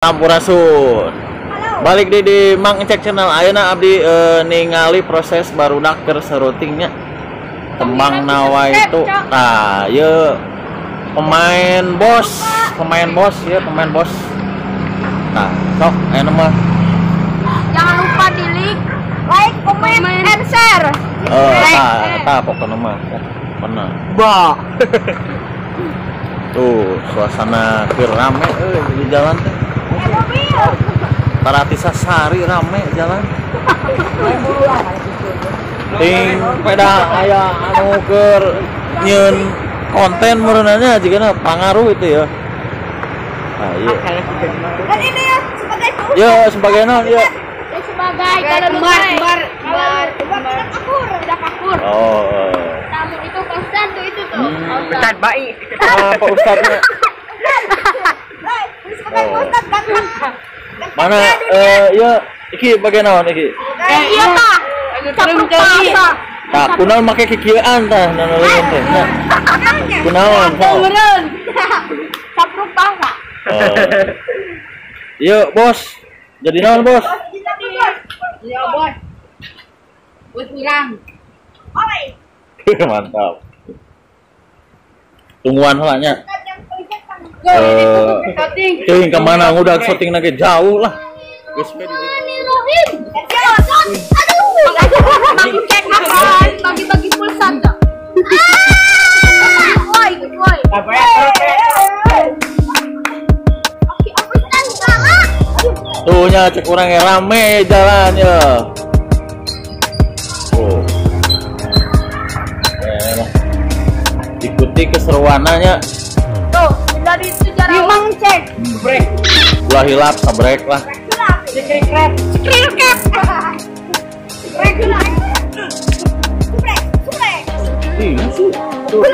Sampurasun. Balik di Mang Cek channel. Ayeuna abdi ningali proses barudak keur serutingnya tembang nawa itu. Nah, ye pemain bos ya, pemain bos. Nah, sok ayeuna mah. Jangan lupa di like, comment, and share. Pokoknya mah. Bener. Bah. Tuh, suasana keur rame di jalan teh. Paratisa Sari rame jalan. Ting peda aya anu keur nyeun konten merenanya jigana pangaruh itu ya. Nah, iya. Dan ini ya sebagai Ya sebagai non ya. sebagai kembar udah akur. Oh. Tamu itu konstan tuh itu tuh. Ustad baik. Pak Ustadznya. Sebagai ustad ganteng. Mana ya iki bagian naon iki? Iya tah. Capruk pasa. Tah kunaon make kikieuan tah nanaon teh. Kunaon? Meureun. Capruk pasa. Iya, Bos. Jadi naon, Bos? Iya, Bos. Buat urang. Oi. Mantap. Tungguan heula nya. Teuing ka mana ngudag syuting lagi jauh lah. Geus we di dieu. Aduh. Bagi cek makan, bagi-bagi pulsa tuh. Woi. Apa ya? Tuh nya cek urang rame jalan ya. Oh. Ikuti keseruannya. Tuh, dari sejarah Mang Cek. Break. Ulah hilap sabrek lah. Screen cap. Iya sih. Tuh.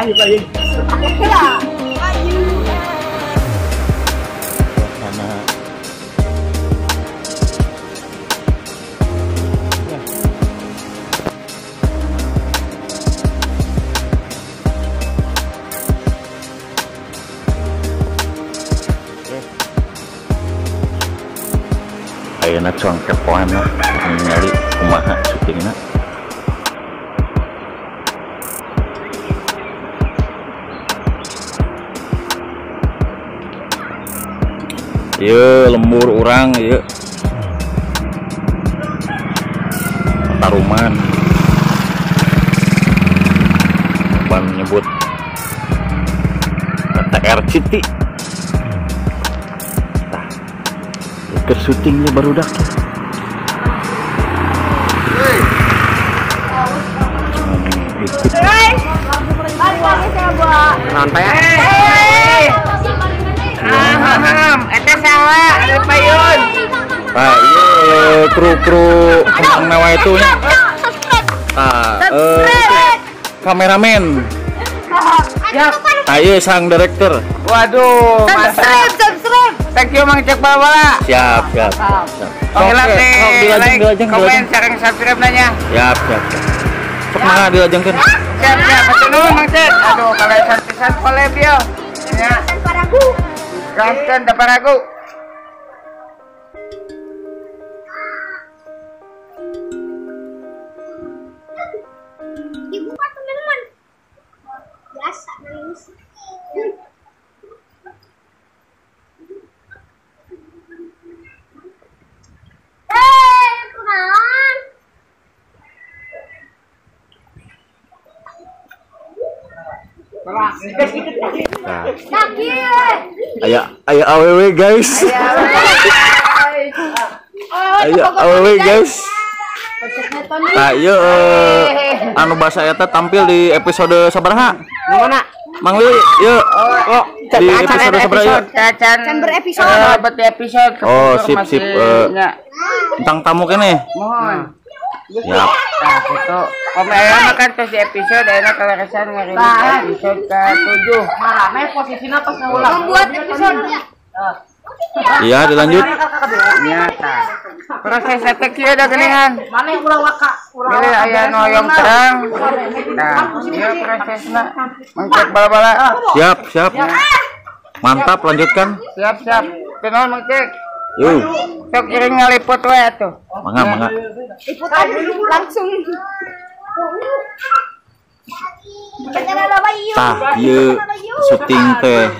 Ayo baik. Sana. Ayeuna cuang kepoan lah ningali kumaha syutingna. Ieu lembur urang ieu. Taruman. Ban nyebut TR City. Ke syutingnya barudak ya. Ikut. Nanti ya. Eta saha ada payun. Nah, iya kru kembang nawa itu nya. Kameramen. Ayo sang direktur. Waduh, mantap. Subscribe. Thank you Mang Cek Bala. Siap. Oke lah Dilajeng. komen, share, subscribe nanya. Siap. Sok mangga dilajengkeun. Siap. Betul nuhun Mang Cek. Aduh, kalau pisan collab yo. Ya. Ganten da paragu. Dibuka teman-teman. Biasa nangis. Kenalan. Nah, Kaki. aya awewe guys. Ayo awewe guys. Nah, ieu anu basa eta tampil di episode sabaraha? Mana? Mang Li, yuk. Oh, di episode sabaraha yuk. Can berepisode. Oh, sip. Tentang tamu kene. Mohon. Ya. Nah, itu komen makan terus di episode enak kalau kesan ngeri episode ke-7. Marane posisinya pas ngulang. Membuat episode. Iya, dilanjut. Nyata. Proses etek kieu da geuningan. Mana yang ulah waka? Pilih aya noyong terang. Nah, ieu prosesna. Mangcek bala-bala. Siap, siap. Mantap, lanjutkan. Siap. Kenaon mangcek? Yuk. Sok iring ngaliput we atuh. Mangga. Liputan langsung. Tah, ieu syuting teh.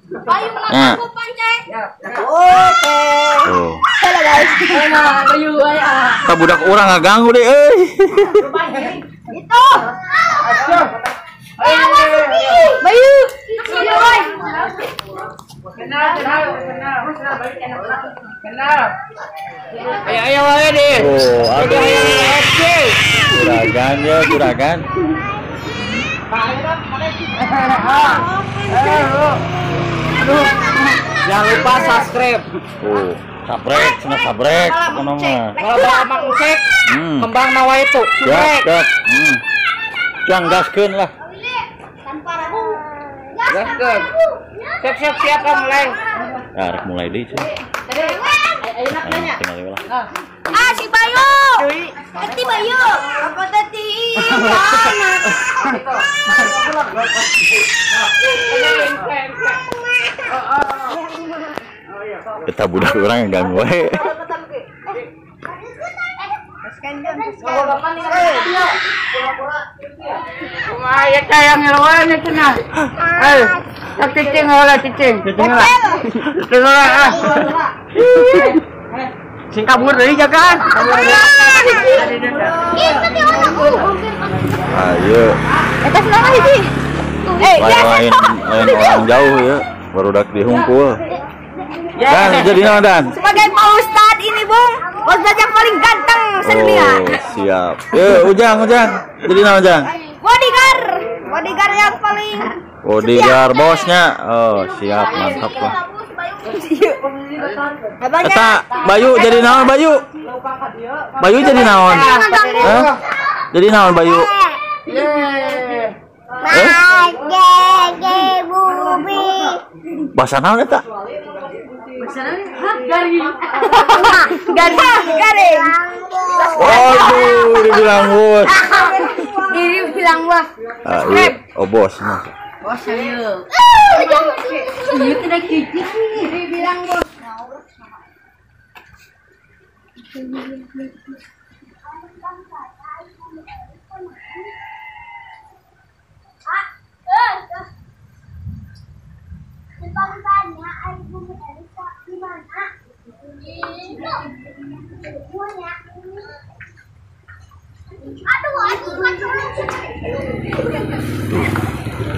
Bayu Nah. aku pancek. Oke. Tuh. Halo guys. Mana Bayu aya. Ka budak urang ngaganggu deh euy. Itu. Bayu. Iya, boy. Kenal. Ayo wae di. Oh, aduh. Juragan. Jangan lupa subscribe. Oh, sabrek, kono mah. Kalau bawa Mang Cek, kembang nawa itu. Siap. Jang gaskeun lah. Tanpa ragu. Gaskeun. Siap mulai. Ya, rek mulai deui cenah. Ayo, tinggal heula. Ah, si Bayu. Teti Bayu. Apa teti? Kita budak urang ngaganggu we. Kumaha ya sayang lawan cenah. Tak cicing heula cicing. Cicing heula. Sing kabur deui jagaan. Ayo. Eta senang hiji. Lain orang jauh ya. Barudak dihungkul. Dan jadi naon Dan? Sebagai Pak Ustad ini, Bung. Ustad yang paling ganteng sedunia. Oh, siap. Ujang. Jadi naon Ujang? Bodyguard yang paling Bodyguard bosnya. Oh, siap, mantap lah. Eta Bayu jadi naon Bayu? Bayu jadi naon? Hah? Jadi naon Bayu? Bahasa naon eta? Garing. Waduh, dibilang bos. Diri bilang wah. Iya, oh bos mah. Bos ieu. Iya tidak cicik nih bilang bos.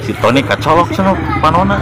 Si Tony kacolok cenah panona.